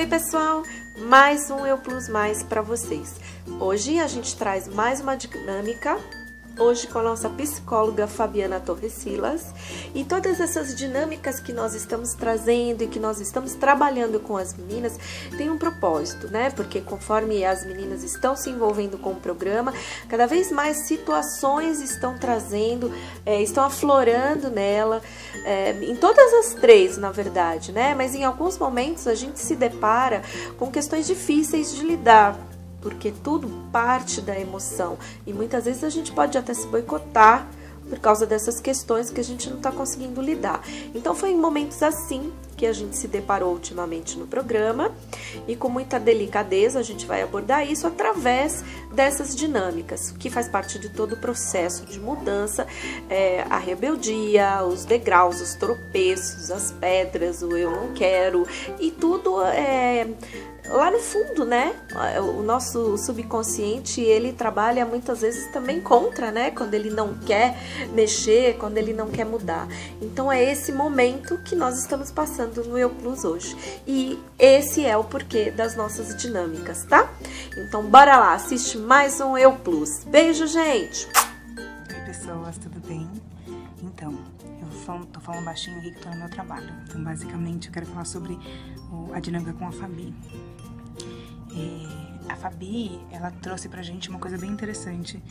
pessoal, mais um Eu Plus Mais para vocês. Hoje a gente traz mais uma dinâmica, hoje com a nossa psicóloga Fabiana Torresilas, e todas essas dinâmicas que nós estamos trazendo e que nós estamos trabalhando com as meninas tem um propósito, né? Porque conforme as meninas estão se envolvendo com o programa, cada vez mais situações estão trazendo, estão aflorando nela, em todas as três, na verdade, né? Mas em alguns momentos a gente se depara com questões difíceis de lidar, porque tudo parte da emoção e muitas vezes a gente pode até se boicotar por causa dessas questões que a gente não está conseguindo lidar. Então foi em momentos assim que a gente se deparou ultimamente no programa e com muita delicadeza a gente vai abordar isso através dessas dinâmicas, que faz parte de todo o processo de mudança, a rebeldia, os degraus, os tropeços, as pedras, o eu não quero e tudo lá no fundo, né? O nosso subconsciente, ele trabalha muitas vezes também contra, né? Quando ele não quer mexer, quando ele não quer mudar. Então é esse momento que nós estamos passando no Eu Plus hoje. E esse é o porquê das nossas dinâmicas, tá? Então bora lá, assiste mais um Eu Plus. Beijo, gente! Oi, pessoas, tudo bem? Então, tô falando baixinho aqui que tô no meu trabalho. Então, basicamente, eu quero falar sobre a dinâmica com a Fabi. A Fabi, ela trouxe pra gente uma coisa bem interessante.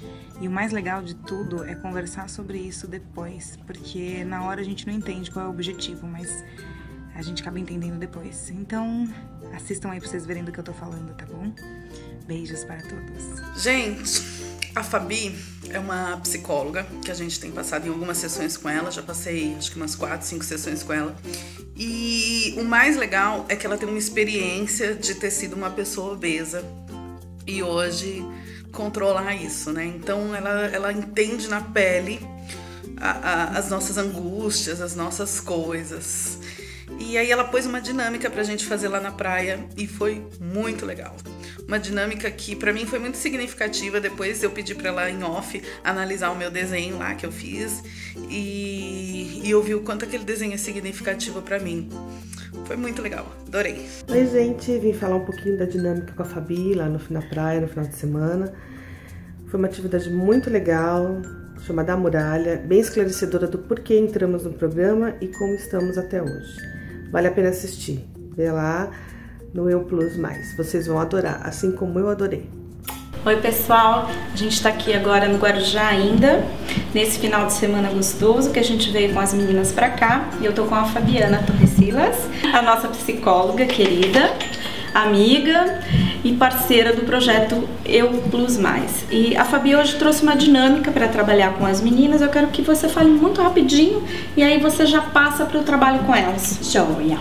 E o mais legal de tudo é conversar sobre isso depois. Porque na hora a gente não entende qual é o objetivo, mas a gente acaba entendendo depois. Então, assistam aí pra vocês verem do que eu tô falando, tá bom? Beijos para todos. Gente, a Fabi é uma psicóloga que a gente tem passado em algumas sessões com ela. Já passei acho que umas 4, 5 sessões com ela. E o mais legal é que ela tem uma experiência de ter sido uma pessoa obesa e hoje controlar isso, né? Então ela entende na pele as nossas angústias, as nossas coisas. E aí ela pôs uma dinâmica pra gente fazer lá na praia e foi muito legal. Uma dinâmica que pra mim foi muito significativa. Depois eu pedi pra ela em off analisar o meu desenho lá que eu fiz e eu vi o quanto aquele desenho é significativo pra mim. Foi muito legal, adorei. Oi, gente, vim falar um pouquinho da dinâmica com a Fabi lá na praia, no final de semana. Foi uma atividade muito legal, chamada A Muralha, bem esclarecedora do porquê entramos no programa e como estamos até hoje. Vale a pena assistir. Vê lá no Eu Plus Mais. Vocês vão adorar, assim como eu adorei. Oi, pessoal. A gente está aqui agora no Guarujá ainda, nesse final de semana gostoso que a gente veio com as meninas pra cá. E eu tô com a Fabiana Torresilas, a nossa psicóloga querida, amiga e parceira do projeto Eu Plus Mais. E a Fabi hoje trouxe uma dinâmica para trabalhar com as meninas. Eu quero que você fale muito rapidinho e aí você já passa para o trabalho com elas. Joia!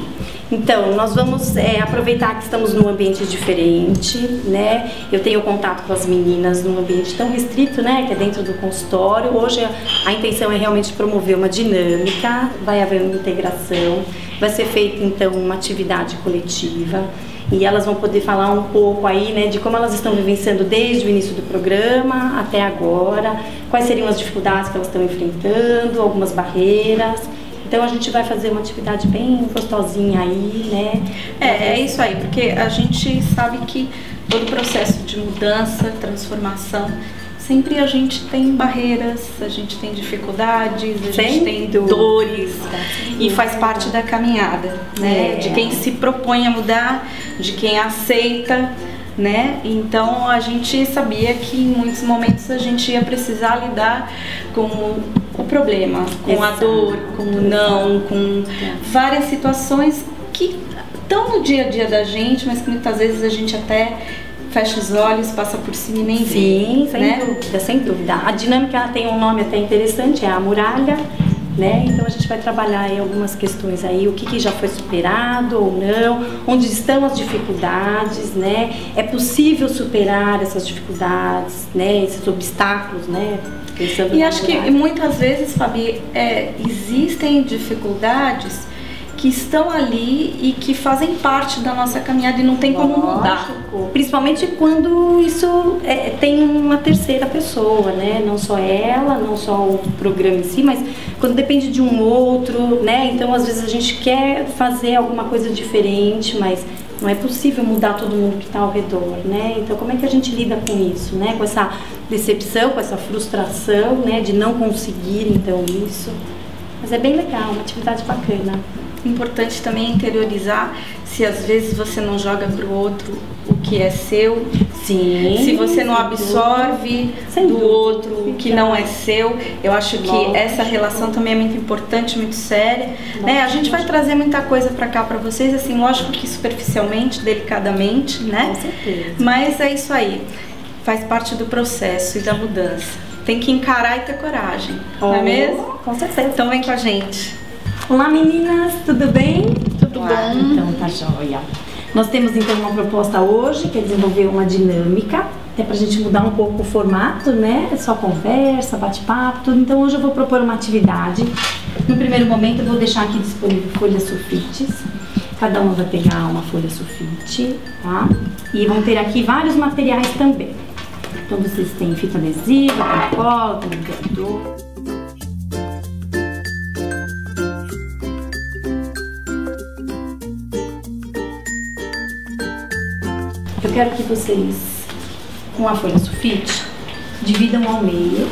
Então, nós vamos aproveitar que estamos num ambiente diferente, né? Eu tenho contato com as meninas num ambiente tão restrito, né? Que é dentro do consultório. Hoje a intenção é realmente promover uma dinâmica, vai haver uma integração, vai ser feita então uma atividade coletiva. E elas vão poder falar um pouco aí, né, de como elas estão vivenciando desde o início do programa até agora, quais seriam as dificuldades que elas estão enfrentando, algumas barreiras. Então a gente vai fazer uma atividade bem gostosinha aí, né? É isso aí, porque a gente sabe que todo processo de mudança, transformação, sempre a gente tem barreiras, a gente tem dificuldades, a gente tem dores e faz parte da caminhada, né? De quem se propõe a mudar, de quem aceita, né? Então a gente sabia que em muitos momentos a gente ia precisar lidar com o problema, com a dor, com o não, com várias situações que estão no dia a dia da gente, mas que muitas vezes a gente até fecha os olhos, passa por cima e nem vê. Sim, sem dúvida, sem dúvida. A dinâmica ela tem um nome até interessante, é a muralha, né? Então a gente vai trabalhar aí algumas questões aí, o que já foi superado ou não, onde estão as dificuldades, né? É possível superar essas dificuldades, né? Esses obstáculos, né? Pensando e acho que muitas vezes, Fabi, existem dificuldades que estão ali e que fazem parte da nossa caminhada e não tem como mudar. Principalmente quando isso tem uma terceira pessoa, né? Não só ela, não só o programa em si, mas quando depende de um outro, né? Então às vezes a gente quer fazer alguma coisa diferente, mas Não é possível mudar todo mundo que está ao redor, né? Então, como é que a gente lida com isso, né? Com essa decepção, com essa frustração, né? De não conseguir, então, isso. Mas é bem legal, uma atividade bacana. Importante também interiorizar se às vezes você não joga para o outro o que é seu. Sim. Se você não absorve do outro o que não é seu. Eu acho que essa relação também é muito importante, muito séria, né? A gente vai trazer muita coisa para cá para vocês, assim, lógico que superficialmente, delicadamente, né? Com certeza. Mas é isso aí. Faz parte do processo e da mudança. Tem que encarar e ter coragem, não é mesmo? Com certeza. Então vem com a gente. Olá meninas, tudo bem? Tudo bom? Então tá joia. Nós temos então uma proposta hoje, que é desenvolver uma dinâmica, até pra gente mudar um pouco o formato, né? É só conversa, bate-papo, tudo. Então hoje eu vou propor uma atividade. No primeiro momento eu vou deixar aqui disponível folhas sulfites. Cada uma vai pegar uma folha sulfite, tá? E vão ter aqui vários materiais também. Então vocês têm fita adesiva, tem cola, tem grudador. Eu quero que vocês, com a folha sulfite, dividam ao meio.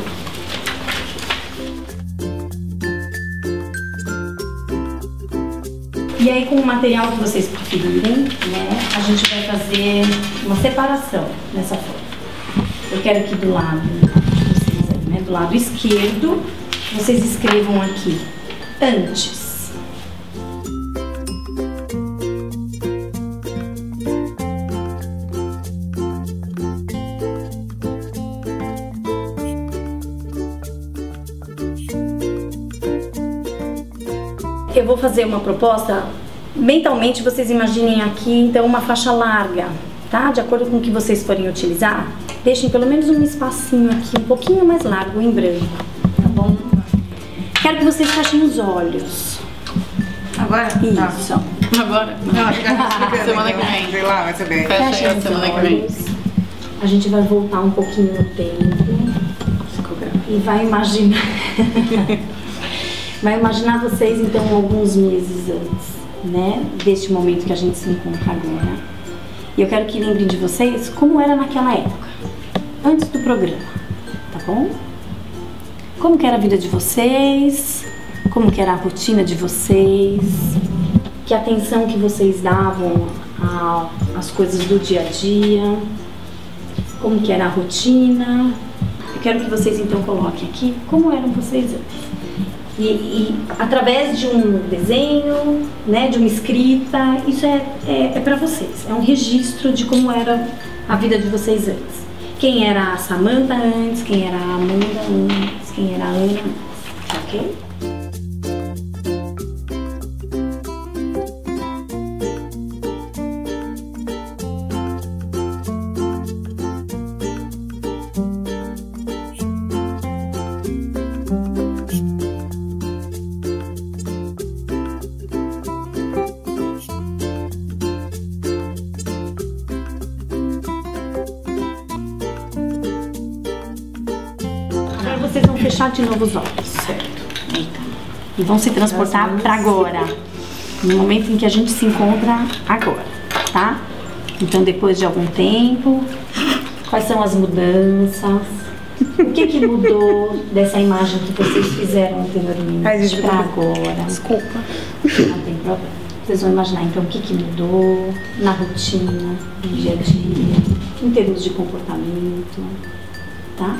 E aí, com o material que vocês preferirem, né, a gente vai fazer uma separação nessa folha. Eu quero que do lado, vocês, né, do lado esquerdo, vocês escrevam aqui, antes. Eu vou fazer uma proposta, mentalmente vocês imaginem aqui então uma faixa larga, tá? De acordo com o que vocês forem utilizar, deixem pelo menos um espacinho aqui, um pouquinho mais largo, em branco, tá bom? Quero que vocês fechem os olhos. Agora? Isso. Agora? Não, semana que vem. Sei lá, vai saber. Fechem os semana que vem. olhos. A gente vai voltar um pouquinho no tempo. E vai imaginar... Vai imaginar vocês, então, alguns meses antes, né? Deste momento que a gente se encontra agora. E eu quero que lembrem de vocês como era naquela época, antes do programa, tá bom? Como que era a vida de vocês, como que era a rotina de vocês, que atenção que vocês davam às coisas do dia a dia, como que era a rotina. Eu quero que vocês, então, coloquem aqui como eram vocês antes. E através de um desenho, né, de uma escrita, isso é para vocês. É um registro de como era a vida de vocês antes. Quem era a Samantha antes, quem era a Amanda antes, quem era a Ana antes, ok? Vocês vão fechar de novo os olhos. Certo. Eita. E vão se transportar para agora. No momento em que a gente se encontra agora, tá? Então, depois de algum tempo, quais são as mudanças? O que mudou dessa imagem que vocês fizeram anteriormente para agora? Desculpa. Não tem problema. Vocês vão imaginar, então, o que mudou na rotina, no dia a dia, em termos de comportamento, tá?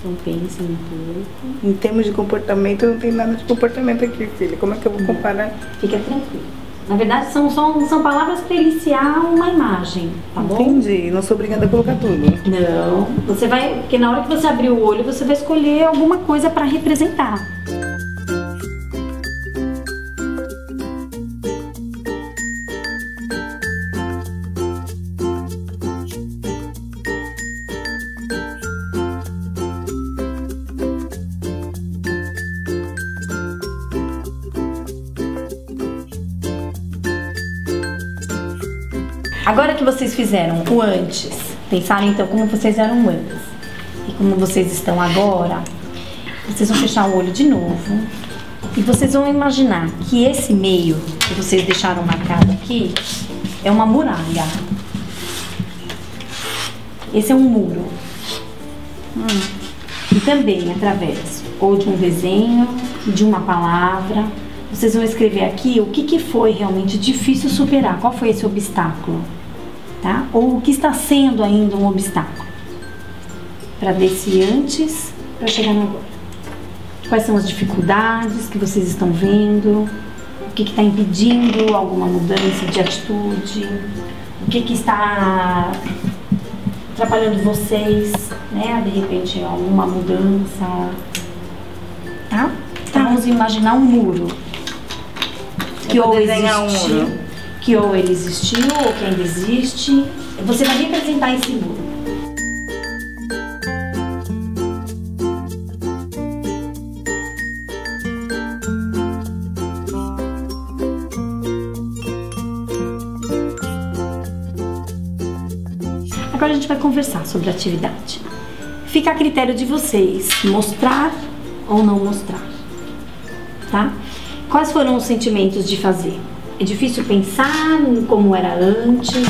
Então pensem um pouco. Em termos de comportamento, não tem nada de comportamento aqui, filha. Como é que eu vou comparar? Fica tranquilo. Na verdade, são palavras para iniciar uma imagem, tá bom? Entendi. Não sou obrigada a colocar tudo. Não. Você vai... Porque na hora que você abrir o olho, você vai escolher alguma coisa para representar. Agora que vocês fizeram o antes, pensaram então como vocês eram antes e como vocês estão agora, vocês vão fechar o olho de novo e vocês vão imaginar que esse meio que vocês deixaram marcado aqui é uma muralha. Esse é um muro. E também, através ou de um desenho, de uma palavra, vocês vão escrever aqui o que foi realmente difícil superar, qual foi esse obstáculo, tá? Ou o que está sendo ainda um obstáculo, para desse antes, para chegar no agora. Quais são as dificuldades que vocês estão vendo, o que está impedindo alguma mudança de atitude, o que está atrapalhando vocês, né? De repente, alguma mudança, tá? Então, vamos imaginar um muro. Que ou existiu, que ou ele existiu, ou que ainda existe. Você vai representar esse muro. Agora a gente vai conversar sobre a atividade. Fica a critério de vocês mostrar ou não mostrar, tá? Quais foram os sentimentos de fazer? É difícil pensar em como era antes?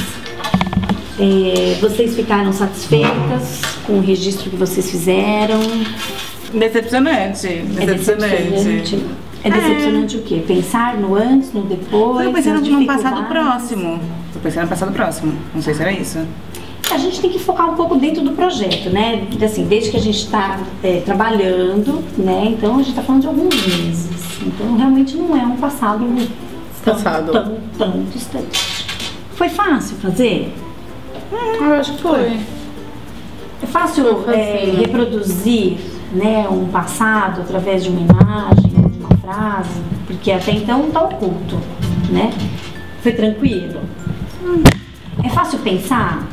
Vocês ficaram satisfeitas com o registro que vocês fizeram? Decepcionante. É decepcionante o quê? Pensar no antes, no depois? Eu pensei no passado próximo. Eu pensei no passado próximo. Não sei se era isso. A gente tem que focar um pouco dentro do projeto, né? Assim, desde que a gente está trabalhando, né? Então a gente está falando de alguns meses. Então realmente não é um passado tão distante. Foi fácil fazer? Eu acho que foi. É fácil reproduzir, né, um passado através de uma imagem ou de uma frase? Porque até então está oculto, né? Foi tranquilo? É fácil pensar?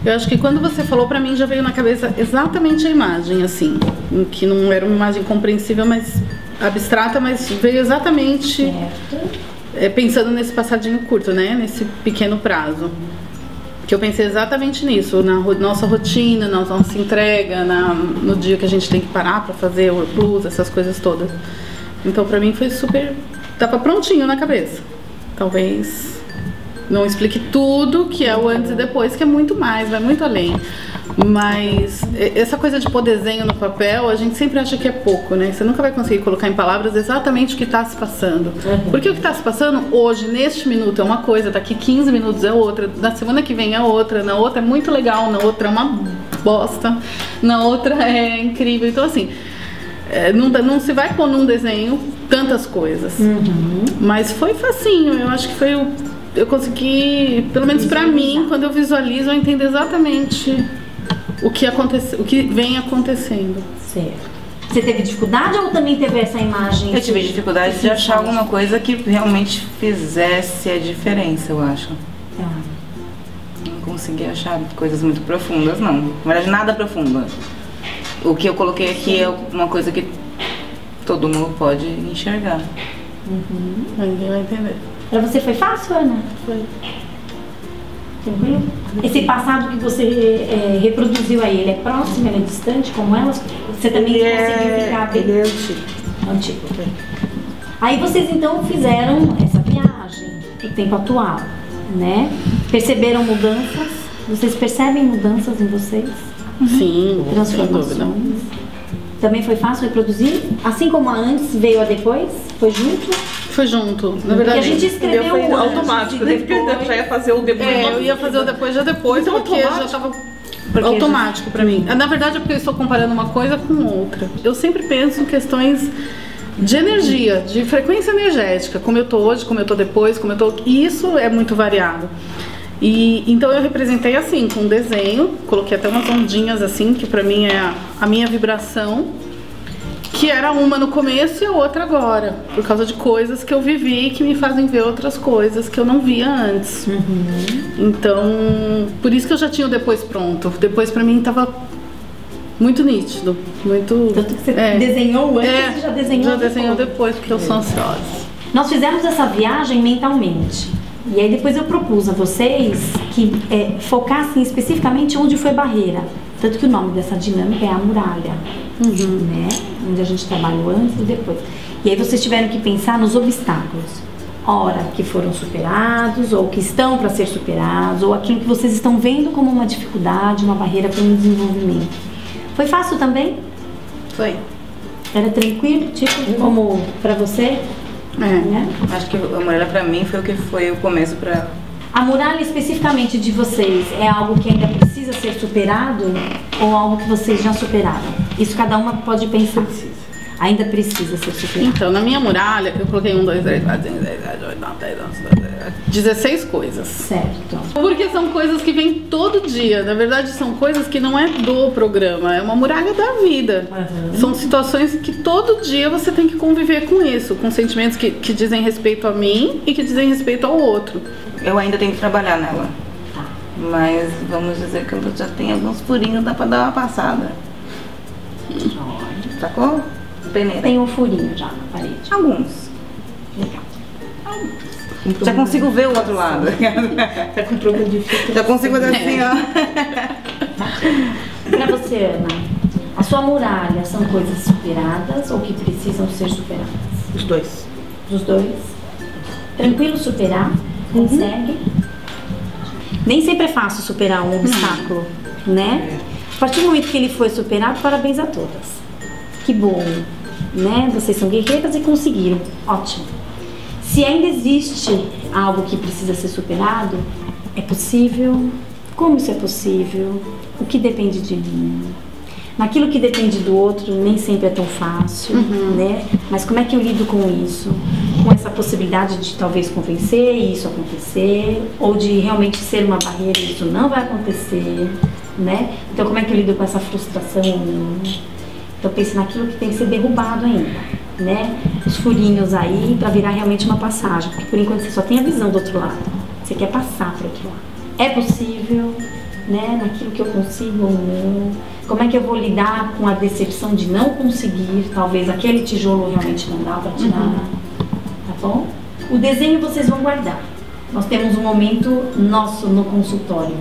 Eu acho que quando você falou, pra mim já veio na cabeça exatamente a imagem, assim, que não era uma imagem compreensível, mas abstrata, mas veio exatamente pensando nesse passadinho curto, né, nesse pequeno prazo. Que eu pensei exatamente nisso, na nossa rotina, na nossa entrega, no dia que a gente tem que parar pra fazer o plus, essas coisas todas. Então pra mim foi super, tava prontinho na cabeça. Talvez não explique tudo que é o antes e depois, que é muito mais, vai muito além. Mas essa coisa de pôr desenho no papel, a gente sempre acha que é pouco, né? Você nunca vai conseguir colocar em palavras exatamente o que está se passando. Porque o que está se passando hoje, neste minuto, é uma coisa, daqui 15 minutos é outra, na semana que vem é outra, na outra é muito legal, na outra é uma bosta, na outra é incrível. Então, assim, não se vai pôr num desenho tantas coisas. Mas foi facinho, eu acho que foi eu consegui, pelo menos pra mim, quando eu visualizo, eu entendo exatamente o que vem acontecendo. Certo. Você teve dificuldade ou também teve essa imagem? Eu tive dificuldade de achar alguma coisa que realmente fizesse a diferença, eu acho. Não consegui achar coisas muito profundas, não. Na verdade, nada profundo. O que eu coloquei aqui é uma coisa que todo mundo pode enxergar. Ninguém vai entender. Pra você foi fácil, Ana? Foi. Tranquilo? Esse passado que você reproduziu aí, ele é próximo, ele é distante, como elas? Você também conseguiu ficar bem? Ele é antigo. Antigo. Aí vocês então fizeram essa viagem pro tempo atual, né? Perceberam mudanças? Vocês percebem mudanças em vocês? Sim, transformações. Também foi fácil reproduzir? Assim como a antes veio a depois? Foi junto? Foi junto, na verdade. Porque a gente escreveu Foi automático, eu já ia fazer o depois. Eu ia fazer o depois já depois, Então, porque já estava automático pra mim. Na verdade é porque eu estou comparando uma coisa com outra. Eu sempre penso em questões de energia, de frequência energética, como eu tô hoje, como eu tô depois, como eu tô... E isso é muito variado. E então eu representei assim, com um desenho, coloquei até umas ondinhas assim, que pra mim é a minha vibração, que era uma no começo e a outra agora, por causa de coisas que eu vivi que me fazem ver outras coisas que eu não via antes. Então, por isso que eu já tinha o depois pronto. Depois pra mim tava muito nítido, muito... Tanto que você desenhou antes e já desenhou já depois. desenhou depois, porque eu sou ansiosa. Nós fizemos essa viagem mentalmente. E aí depois eu propus a vocês que focassem especificamente onde foi barreira. Tanto que o nome dessa dinâmica é a muralha, né? Onde a gente trabalhou antes e depois. E aí vocês tiveram que pensar nos obstáculos. ora que foram superados, ou que estão para ser superados, ou aquilo que vocês estão vendo como uma dificuldade, uma barreira para o desenvolvimento. Foi fácil também? Foi. Era tranquilo, tipo, como para você? Né? Acho que a muralha pra mim foi o que foi o começo pra... A muralha especificamente de vocês é algo que ainda precisa ser superado ou algo que vocês já superaram? Isso cada uma pode pensar. Ainda precisa ser superado. Então, na minha muralha, eu coloquei 1, 2, 3, 4, 5, 6, 7, 8, 9, 10, 11, 12, 16 coisas. Certo. Porque são coisas que vêm todo dia. Na verdade, são coisas que não é do programa, é uma muralha da vida. São situações que todo dia você tem que conviver com isso, com sentimentos que dizem respeito a mim e que dizem respeito ao outro. Eu ainda tenho que trabalhar nela. Mas vamos dizer que eu já tenho alguns furinhos, dá pra dar uma passada. Sacou? Peneira. Tem um furinho já na parede. Alguns. Legal. Já consigo ver o outro lado. Tá com problema de fita. Já consigo fazer assim, ó. Pra você, Ana, a sua muralha são coisas superadas ou que precisam ser superadas? Os dois. Os dois? Tranquilo superar? Consegue? Nem sempre é fácil superar um obstáculo, né? A partir do momento que ele foi superado, parabéns a todas. Que bom, né? Vocês são guerreiras e conseguiram. Ótimo. Se ainda existe algo que precisa ser superado, é possível? Como isso é possível? O que depende de mim? Naquilo que depende do outro, nem sempre é tão fácil, né? Mas como é que eu lido com isso? Com essa possibilidade de talvez convencer e isso acontecer, ou de realmente ser uma barreira e isso não vai acontecer, né? Então como é que eu lido com essa frustração? Então pense naquilo que tem que ser derrubado ainda, né? Os furinhos aí para virar realmente uma passagem, porque por enquanto você só tem a visão do outro lado, você quer passar para o outro lado. É possível, né? Naquilo que eu consigo ou não. Como é que eu vou lidar com a decepção de não conseguir, talvez aquele tijolo realmente não dá para tirar, tá bom? O desenho vocês vão guardar. Nós temos um momento nosso no consultório.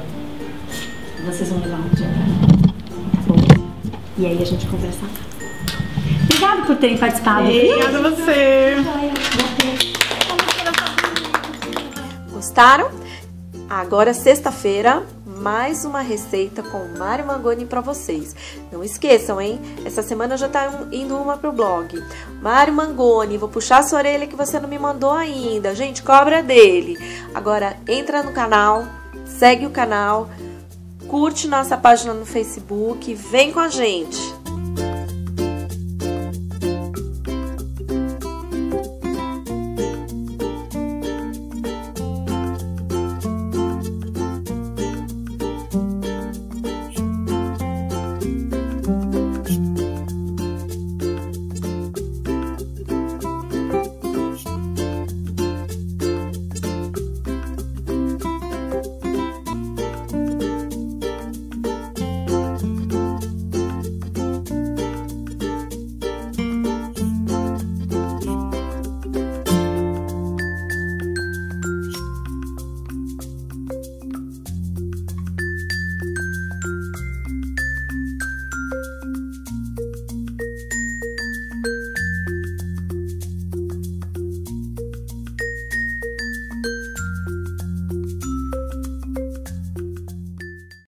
Vocês vão levar um dia, tá bom? E aí a gente conversa. Obrigada por terem participado. Obrigada a você. Gostaram? Agora, sexta-feira, mais uma receita com Mário Mangoni para vocês. Não esqueçam, hein? Essa semana já tá indo uma pro blog. Mário Mangoni, vou puxar a sua orelha que você não me mandou ainda. Gente, cobra dele. Agora, entra no canal, segue o canal, curte nossa página no Facebook, vem com a gente.